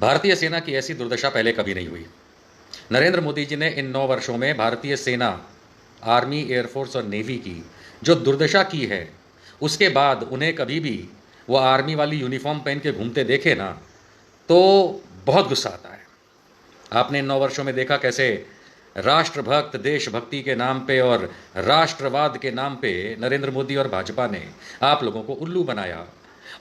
भारतीय सेना की ऐसी दुर्दशा पहले कभी नहीं हुई। नरेंद्र मोदी जी ने इन 9 वर्षों में भारतीय सेना, आर्मी, एयरफोर्स और नेवी की जो दुर्दशा की है, उसके बाद उन्हें कभी भी वो आर्मी वाली यूनिफॉर्म पहन के घूमते देखे ना, तो बहुत गुस्सा आता है। आपने इन 9 वर्षों में देखा कैसे राष्ट्रभक्त, देशभक्ति के नाम पे और राष्ट्रवाद के नाम पे नरेंद्र मोदी और भाजपा ने आप लोगों को उल्लू बनाया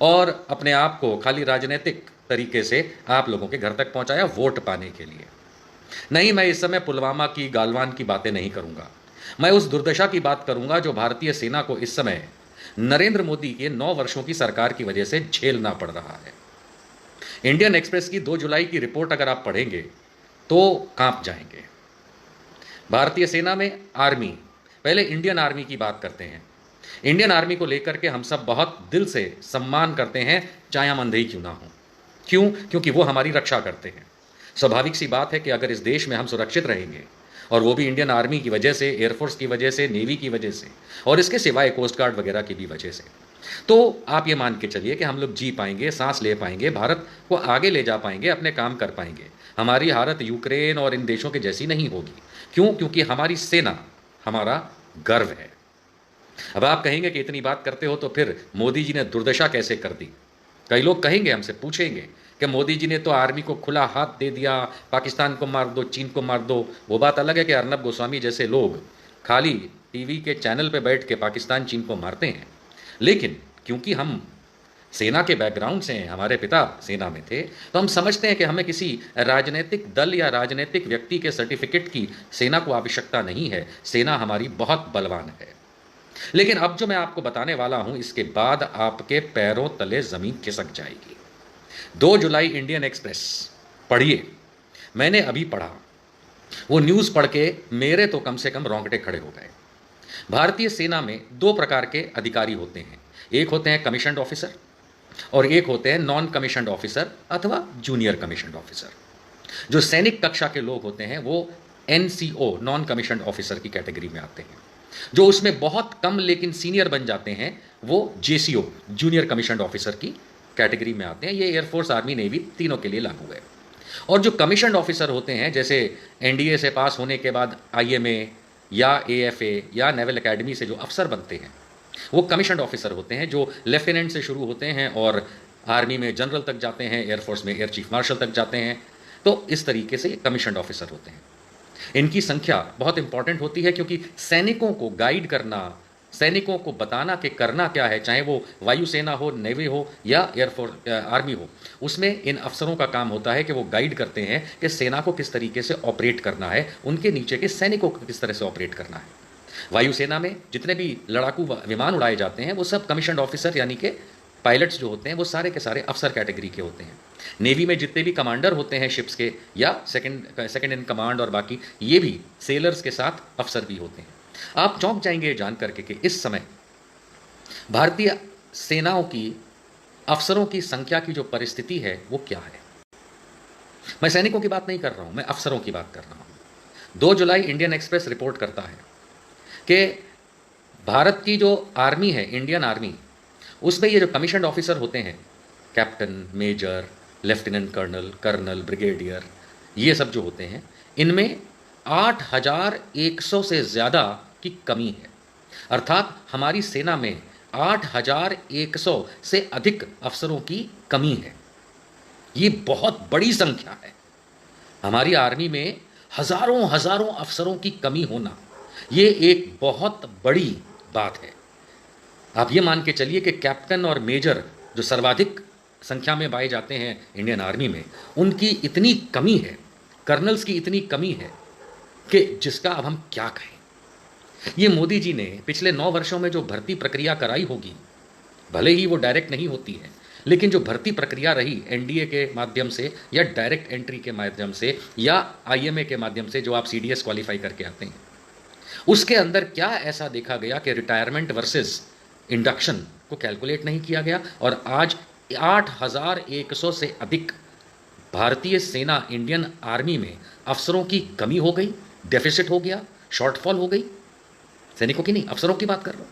और अपने आप को खाली राजनीतिक तरीके से आप लोगों के घर तक पहुंचाया वोट पाने के लिए। नहीं, मैं इस समय पुलवामा की, गालवान की बातें नहीं करूंगा। मैं उस दुर्दशा की बात करूंगा जो भारतीय सेना को इस समय नरेंद्र मोदी के 9 वर्षों की सरकार की वजह से झेलना पड़ रहा है। इंडियन एक्सप्रेस की 2 जुलाई की रिपोर्ट अगर आप पढ़ेंगे तो कांप जाएंगे। भारतीय सेना में आर्मी, पहले इंडियन आर्मी की बात करते हैं। इंडियन आर्मी को लेकर के हम सब बहुत दिल से सम्मान करते हैं, चाहे हम अंधे ही क्यों ना हों। क्यों? क्योंकि वो हमारी रक्षा करते हैं। स्वाभाविक सी बात है कि अगर इस देश में हम सुरक्षित रहेंगे, और वो भी इंडियन आर्मी की वजह से, एयरफोर्स की वजह से, नेवी की वजह से, और इसके सिवाय कोस्ट गार्ड वगैरह की भी वजह से, तो आप ये मान के चलिए कि हम लोग जी पाएंगे, सांस ले पाएंगे, भारत को आगे ले जा पाएंगे, अपने काम कर पाएंगे। हमारी हालत यूक्रेन और इन देशों के जैसी नहीं होगी। क्यों? क्योंकि हमारी सेना हमारा गर्व है। अब आप कहेंगे कि इतनी बात करते हो तो फिर मोदी जी ने दुर्दशा कैसे कर दी? कई लोग कहेंगे, हमसे पूछेंगे कि मोदी जी ने तो आर्मी को खुला हाथ दे दिया, पाकिस्तान को मार दो, चीन को मार दो। वो बात अलग है कि अर्नब गोस्वामी जैसे लोग खाली टीवी के चैनल पे बैठ के पाकिस्तान, चीन को मारते हैं। लेकिन क्योंकि हम सेना के बैकग्राउंड से हैं, हमारे पिता सेना में थे, तो हम समझते हैं कि हमें किसी राजनीतिक दल या राजनीतिक व्यक्ति के सर्टिफिकेट की सेना को आवश्यकता नहीं है। सेना हमारी बहुत बलवान है। लेकिन अब जो मैं आपको बताने वाला हूं, इसके बाद आपके पैरों तले जमीन खिसक जाएगी। 2 जुलाई इंडियन एक्सप्रेस पढ़िए। मैंने अभी पढ़ा, वो न्यूज़ पढ़ के मेरे तो कम से कम रोंगटे खड़े हो गए। भारतीय सेना में 2 प्रकार के अधिकारी होते हैं। एक होते हैं कमीशन्ड ऑफिसर और एक होते हैं नॉन कमीशन्ड ऑफिसर अथवा जूनियर कमीशन्ड ऑफिसर। जो सैनिक कक्षा के लोग होते हैं वो एनसीओ, नॉन कमीशन्ड ऑफिसर की कैटेगरी में आते हैं। जो उसमें बहुत कम लेकिन सीनियर बन जाते हैं वो जेसीओ, जूनियर कमीशन्ड ऑफिसर की कैटेगरी में आते हैं। ये एयरफोर्स, आर्मी, नेवी तीनों के लिए लागू है। और जो कमीशन्ड ऑफिसर होते हैं, जैसे एनडीए से पास होने के बाद आईएमए या एएफए या नेवल एकेडमी से जो अफसर बनते हैं, वो कमीशन्ड ऑफिसर होते हैं, जो लेफ्टिनेंट से शुरू होते हैं और आर्मी में जनरल तक जाते हैं, एयरफोर्स में एयर चीफ मार्शल तक जाते हैं। तो इस तरीके से कमीशन्ड ऑफिसर होते हैं। इनकी संख्या बहुत इंपॉर्टेंट होती है क्योंकि सैनिकों को गाइड करना, सैनिकों को बताना कि करना क्या है, चाहे वो वायुसेना हो, नेवी हो या एयरफोर्स, आर्मी हो, उसमें इन अफसरों का काम होता है कि वो गाइड करते हैं कि सेना को किस तरीके से ऑपरेट करना है, उनके नीचे के सैनिकों को किस तरह से ऑपरेट करना है। वायुसेना में जितने भी लड़ाकू विमान उड़ाए जाते हैं वो सब कमीशन्ड ऑफिसर यानी कि पायलट्स जो होते हैं वो सारे के सारे अफसर कैटेगरी के होते हैं। नेवी में जितने भी कमांडर होते हैं शिप्स के या सेकंड इन कमांड और बाकी, ये भी सेलर्स के साथ अफसर भी होते हैं। आप चौंक जाएंगे जान करके कि इस समय भारतीय सेनाओं की अफसरों की संख्या की जो परिस्थिति है वो क्या है। मैं सैनिकों की बात नहीं कर रहा हूं, मैं अफसरों की बात कर रहा हूं। 2 जुलाई इंडियन एक्सप्रेस रिपोर्ट करता है कि भारत की जो आर्मी है, इंडियन आर्मी, उसमें ये जो कमीशन्ड ऑफिसर होते हैं, captain, major, lieutenant colonel, colonel, brigadier, ये सब जो होते हैं, इनमें 8100 से ज़्यादा की कमी है। अर्थात हमारी सेना में 8100 से अधिक अफसरों की कमी है। ये बहुत बड़ी संख्या है। हमारी आर्मी में हजारों हजारों अफसरों की कमी होना, ये एक बहुत बड़ी बात है। आप ये मान के चलिए कि कैप्टन और मेजर जो सर्वाधिक संख्या में पाए जाते हैं इंडियन आर्मी में, उनकी इतनी कमी है, कर्नल्स की इतनी कमी है कि जिसका अब हम क्या कहें। ये मोदी जी ने पिछले 9 वर्षों में जो भर्ती प्रक्रिया कराई होगी, भले ही वो डायरेक्ट नहीं होती है, लेकिन जो भर्ती प्रक्रिया रही एनडीए के माध्यम से या डायरेक्ट एंट्री के माध्यम से या आईएमए के माध्यम से, जो आप सीडीएस क्वालिफाई करके आते हैं, उसके अंदर क्या ऐसा देखा गया कि रिटायरमेंट वर्सेस इंडक्शन को कैलकुलेट नहीं किया गया और आज 8100 से अधिक भारतीय सेना, इंडियन आर्मी में अफसरों की कमी हो गई, डेफिसिट हो गया, शॉर्टफॉल हो गई। सैनिकों की नहीं, अफसरों की बात कर रहा हूं।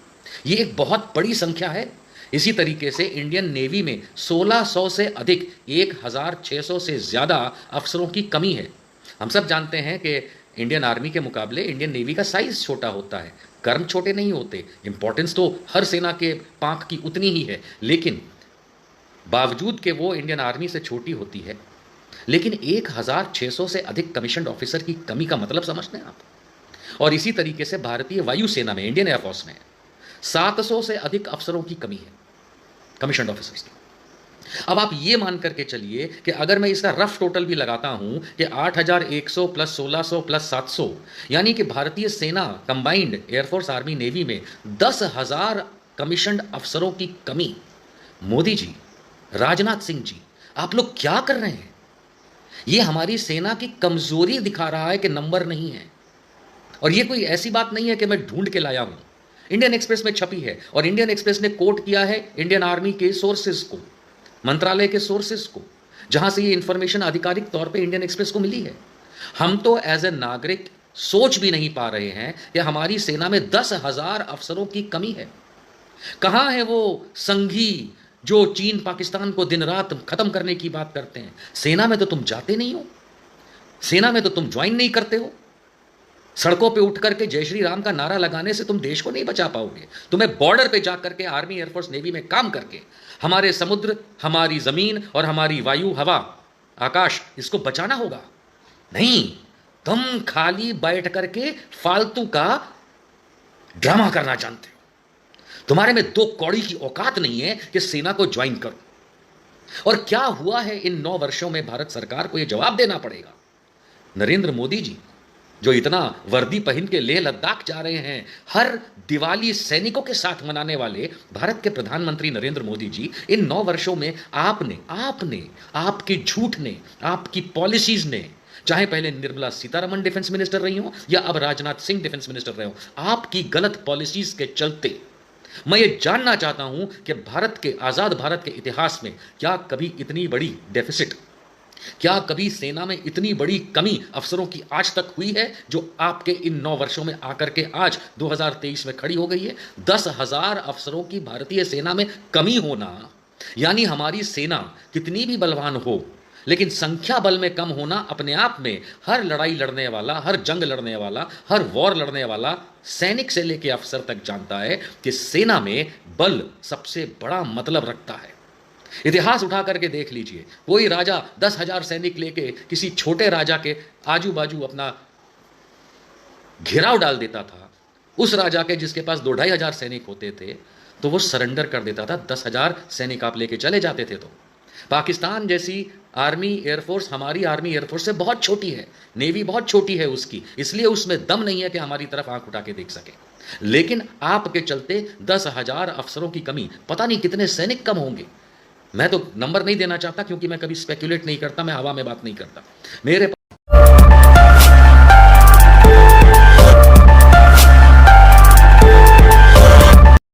ये एक बहुत बड़ी संख्या है। इसी तरीके से इंडियन नेवी में 1600 से अधिक 1600 से ज़्यादा अफसरों की कमी है। हम सब जानते हैं कि इंडियन आर्मी के मुकाबले इंडियन नेवी का साइज़ छोटा होता है, कर्म छोटे नहीं होते, इंपॉर्टेंस तो हर सेना के पांख की उतनी ही है, लेकिन बावजूद कि वो इंडियन आर्मी से छोटी होती है, लेकिन 1600 से अधिक कमीशन्ड ऑफिसर की कमी का मतलब समझते हैं आप। और इसी तरीके से भारतीय वायुसेना में, इंडियन एयरफोर्स में 700 से अधिक अफसरों की कमी है, कमीशन्ड ऑफिसर्स की। अब आप ये मान करके चलिए कि अगर मैं इसका रफ टोटल भी लगाता हूं कि 8100 प्लस 1600 प्लस 700, यानी कि भारतीय सेना कंबाइंड एयरफोर्स आर्मी नेवी में 10,000 कमीशन्ड अफसरों की कमी। मोदी जी, राजनाथ सिंह जी, आप लोग क्या कर रहे हैं? ये हमारी सेना की कमजोरी दिखा रहा है कि नंबर नहीं है। और ये कोई ऐसी बात नहीं है कि मैं ढूंढ के लाया हूं, इंडियन एक्सप्रेस में छपी है, और इंडियन एक्सप्रेस ने कोट किया है इंडियन आर्मी के सोर्सेज को, मंत्रालय के सोर्सेज को, जहां से ये इंफॉर्मेशन आधिकारिक तौर पे इंडियन एक्सप्रेस को मिली है। हम तो एज ए नागरिक सोच भी नहीं पा रहे हैं कि हमारी सेना में 10,000 अफसरों की कमी है। कहां है वो संघी जो चीन पाकिस्तान को दिन रात खत्म करने की बात करते हैं? सेना में तो तुम जाते नहीं हो, सेना में तो तुम ज्वाइन नहीं करते हो। सड़कों पे उठ करके जय श्री राम का नारा लगाने से तुम देश को नहीं बचा पाओगे। तुम्हें बॉर्डर पे जा करके आर्मी, एयरफोर्स, नेवी में काम करके हमारे समुद्र, हमारी जमीन और हमारी वायु, हवा, आकाश, इसको बचाना होगा। नहीं, तुम खाली बैठ करके फालतू का ड्रामा करना जानते हो। तुम्हारे में 2 कौड़ी की औकात नहीं है कि सेना को ज्वाइन करो। और क्या हुआ है इन 9 वर्षों में? भारत सरकार को यह जवाब देना पड़ेगा। नरेंद्र मोदी जी, जो इतना वर्दी पहन के लेह लद्दाख जा रहे हैं, हर दिवाली सैनिकों के साथ मनाने वाले भारत के प्रधानमंत्री नरेंद्र मोदी जी, इन 9 वर्षों में आपने आपके झूठ ने, आपकी पॉलिसीज ने, चाहे पहले निर्मला सीतारमण डिफेंस मिनिस्टर रही हो या अब राजनाथ सिंह डिफेंस मिनिस्टर रहे हो, आपकी गलत पॉलिसीज के चलते मैं ये जानना चाहता हूं कि भारत के, आजाद भारत के इतिहास में क्या कभी इतनी बड़ी डेफिसिट, क्या कभी सेना में इतनी बड़ी कमी अफसरों की आज तक हुई है जो आपके इन 9 वर्षों में आकर के आज 2023 में खड़ी हो गई है? 10,000 अफसरों की भारतीय सेना में कमी होना, यानी हमारी सेना कितनी भी बलवान हो, लेकिन संख्या बल में कम होना अपने आप में हर लड़ाई लड़ने वाला, हर जंग लड़ने वाला, हर वॉर लड़ने वाला सैनिक से लेकर अफसर तक जानता है कि सेना में बल सबसे बड़ा मतलब रखता है। इतिहास उठा करके देख लीजिए, कोई राजा 10,000 सैनिक लेके किसी छोटे राजा के आजू बाजू अपना घेराव डाल देता था, उस राजा के जिसके पास 2-2,500 सैनिक होते थे, तो वो सरेंडर कर देता था। 10,000 सैनिक आप लेके चले जाते थे। तो पाकिस्तान जैसी आर्मी एयरफोर्स हमारी आर्मी एयरफोर्स से बहुत छोटी है, नेवी बहुत छोटी है उसकी, इसलिए उसमें दम नहीं है कि हमारी तरफ आंख उठा के देख सके। लेकिन आपके चलते 10,000 अफसरों की कमी, पता नहीं कितने सैनिक कम होंगे। मैं तो नंबर नहीं देना चाहता क्योंकि मैं कभी स्पेकुलेट नहीं करता, मैं हवा में बात नहीं करता। मेरे